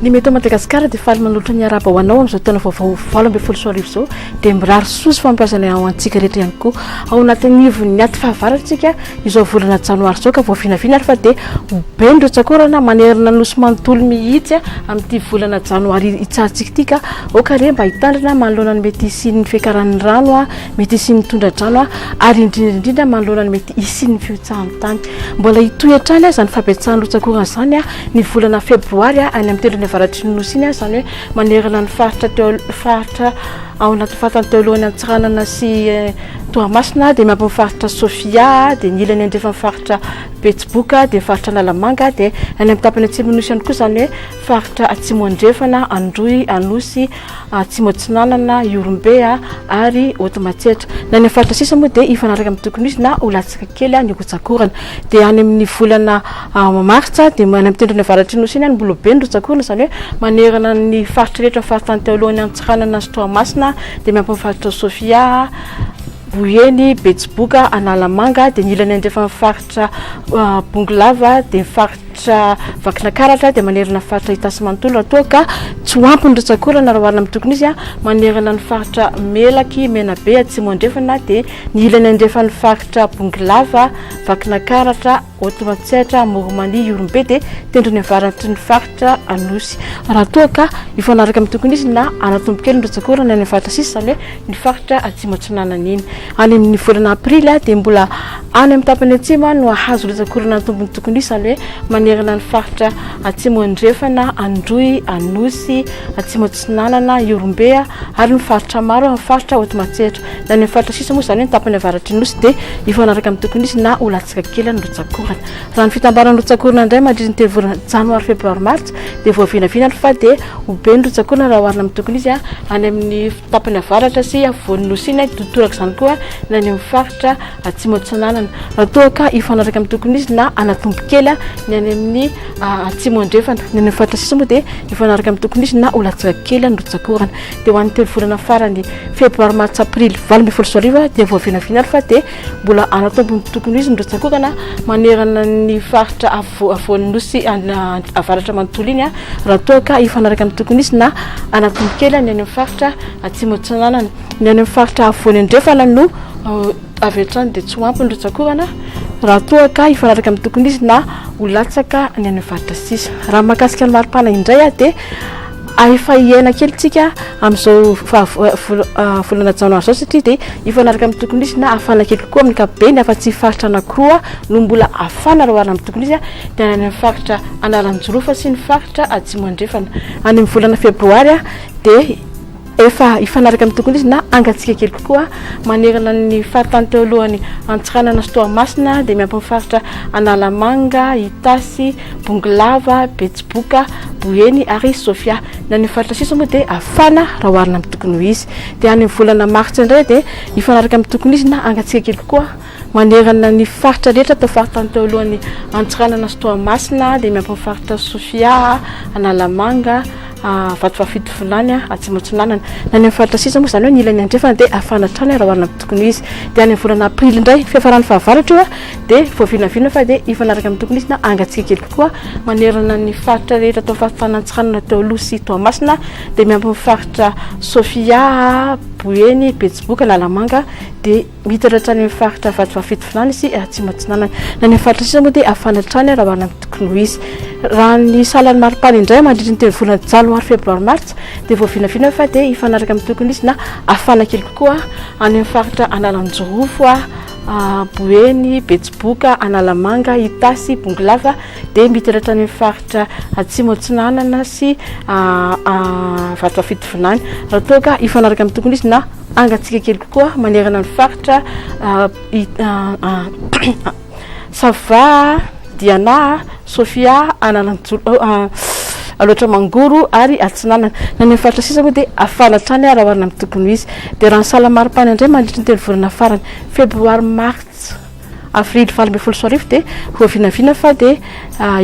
Ny meto Madagasikara dia faly manolotra ny araba ho anao amin'izao taona vaovao 2024 izao dia mirary soa sy fampiasana ao antsika rehetra ihany koa ao anatin'ny ivon'ny aty fahavaratsika izao volana janoary izao ka voavinavina ary fa dia bendro tsakorana manerana nosy manontolo mihitsy amin'ity volana janoary itsahantsika ity ka okare mba hitandrina manoloana ny mety isian'ny fiakaran'ny rano mety isian'ny tondra-drano ary indrindra manoloana ny mety isian'ny fiotsahan'ny tany mbola hitoetrany zany fampiatsahan'ny tsakorana zany ny volana febroary any amin'ny tendrony avaratry ny nosy iny zany hoe manerana ny faritra ao anaty fahatany teo alohany Antsiranana sy Toamasina dia miampy faritra Sofia dia ny ilany andrefa faritra Betsiboka dia faritra Analamanga dia any amin'ny tapany atsimo nosy ihany koa zany hoe faritra Atsimo Andrefana, Androy, Anosy, Atsimo Atsinanana, Iorombe ary Otomatsetra. Na ny faritra sisa moa dia ifanaraka amin'ny tokony izy na olatsika kely ny Otsakorana dia any amin'ny volana Martsa dia any amin'ny tendrony avaratry ny nosy iny mbola bendro Otsakorana zany hoe manerana ny faritra rehetra fahatany teo alohany Antsiranana sy Toamasina dia miampy faritra Sofia, Boyeny, Betsiboka, Analamanga dia ny ilany andrefa faritra Bongolava dia faritra Vakinakaratra dia manerana faritra Itasy manontolo raha toa ka tsy hoampiny Otsakorana raha oharina amin'ny tokony izy manerana ny faritra Melaky, Menabe, Atsimo Andrefana dia ny ilany andrefa ny faritra Bongolava, Vakinakaratra, Otomatsetra, Moromani, Iorombe dia tendrony avaratry ny faritra Anosy raha toa ka ifanaraka amin'ny tokony izy na anatombo kely ny Otsakorana ny faritra sisa zany hoe ny faritra Atsimo Atsinanana iny any amin'ny volana Aprily dia mbola any amin'ny tapany atsimo no ahazo Otsakorana ny tombony tokony izy zany hoe manerana ny faritra Atsimo Andrefana, Androy, Anosy, Atsimo Atsinanana, Iorombe ary ny faritra maro amin'ny faritra Otomatsetra na ny faritra sisa moa zany hoe ny tapany avaratry ny nosy dia ifanaraka amin'ny tokony izy na olatsika kely ny Otsakorana raha ny fitambaran'ny Otsakorana indray mandritra ny telo janoary febroary martsa dia voavinavina fa dia ubeny Otsakorana raha oharina amin'ny tokony izy any amin'ny tapany avaratra sy avoan'ny nosy iny totoraka izany koa na ny amin'ny faritra Atsimo Atsinanana raha toa ka ifanaraka amin'ny tokony izy na anatombo kely ny any amin'ny Atsimo Andrefana ny amin'ny faritra sisa moa dia ifanaraka amin'ny tokony izy na olatsika kely ny Otsakorana dia ho an'ny telo volana farany febroary martsa aprily 2024 dia voavinavina fa dia mbola anatombo tokony izy ny Otsakorana manerana ny faritra avoan'ny nosy avaratra manontolo iny raha toa ka ifanaraka amin'ny tokony izy na anatombo kely ny any amin'ny faritra Atsimo Atsinanana ny any amin'ny faritra avoan'ny Andrefana no avy hatrany dia tsy hoampiny Otsakorana raha toa ka ifanaraka amin'ny tokony izy na olatsaka ny any amin'ny faritra sisa raha mahakasika ny maripana indray dia efa hiaina kely tsika amin'izao volana janoary zao satria dia ifanaraka amin'ny tokony izy na afana kely kokoa amin'ny kapobeny afa tsy faritra anankiroa no mbola afana raha oharina amin'ny tokony izy dia any amin'ny faritra Analanjorofa sy ny faritra Atsimo Andrefana any amin'ny volana febroary dia efa ifanaraka amin'ny tokony izy na angatsika kely kokoa manerana ny fahatany teo alohany Antsiranana sy Toamasina dia miampy faritra Analamanga, Itasy, Bongolava, Betsiboka, Boyeny ary Sofia na ny faritra sisa moa dia afana raha oharina amin'ny tokony izy dia any amin'ny volana martsa indray dia ifanaraka amin'ny tokony izy na angatsika kely kokoa manerana ny faritra rehetra tao fahatany teo alohany Antsiranana sy Toamasina dia miampy faritra Sofia, Analamanga, Vatovafito Vilany, Atsimo Atsinanana na ny faritra sisa moa zany hoe ny ilany andrefana dia afana trany raha oharina amin'ny tokony izy dia any amin'ny volana aprily indray fiafarany fahavaratra io dia voavinavina fa dia ifanaraka amin'ny tokony izy na angatsika kely kokoa manerana ny faritra rehetra tao fahatany Antsiranana teo aloha sy Toamasina dia miampy faritra Sofia, Boyeny, Betsiboka, Analamanga dia mitaratra ny faritra Vatovafito Vilany sy Atsimo Atsinanana na ny faritra sisa moa dia afana trany raha oharina amin'ny tokony izy raha ny salan'ny maripana indray mandritra ny telo volana janoary febroary martsa dia voavinavina fa dia ifanaraka amin'ny tokony izy na afana kely kokoa any amin'ny faritra Analanjorofo, Boyeny, Betsiboka, Analamanga, Itasy, Bongolava dia mitaratra ny faritra Atsimo Atsinanana sy Vatovafito Vilany raha toa ka ifanaraka amin'ny tokony izy na angatsika kely kokoa manerana ny faritra Sava, Diana, Sofia, Aloatra Mangoro ary Atsinanana na ny faritra sisa moa dia afana trany raha oharina amin'ny tokony izy dia raha ny salamaripana indray mandritra ny telo volana farany febroary martsa avrily 2024 dia voavinavina fa dia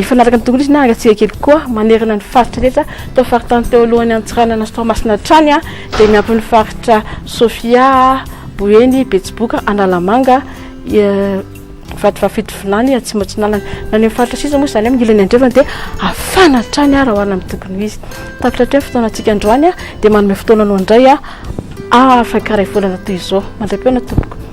ifanaraka amin'ny tokony izy na angatsika kely koa manerana ny faritra rehetra tao faritany teo alohany Antsiranana sy Toamasina trany dia miampy ny faritra Sofia, Boyeny, Betsiboka, Analamanga, fatifafito vilany tsy motsinalana na ny faritra sisa moa zany amin'ny ilany andrevana dia afana trany raha hoarina amin'ny tokony izy takatra hatreho fotoanantsika androany dia manome fotoana anao indray afaka ray volana toy izao mandram-peona tompoko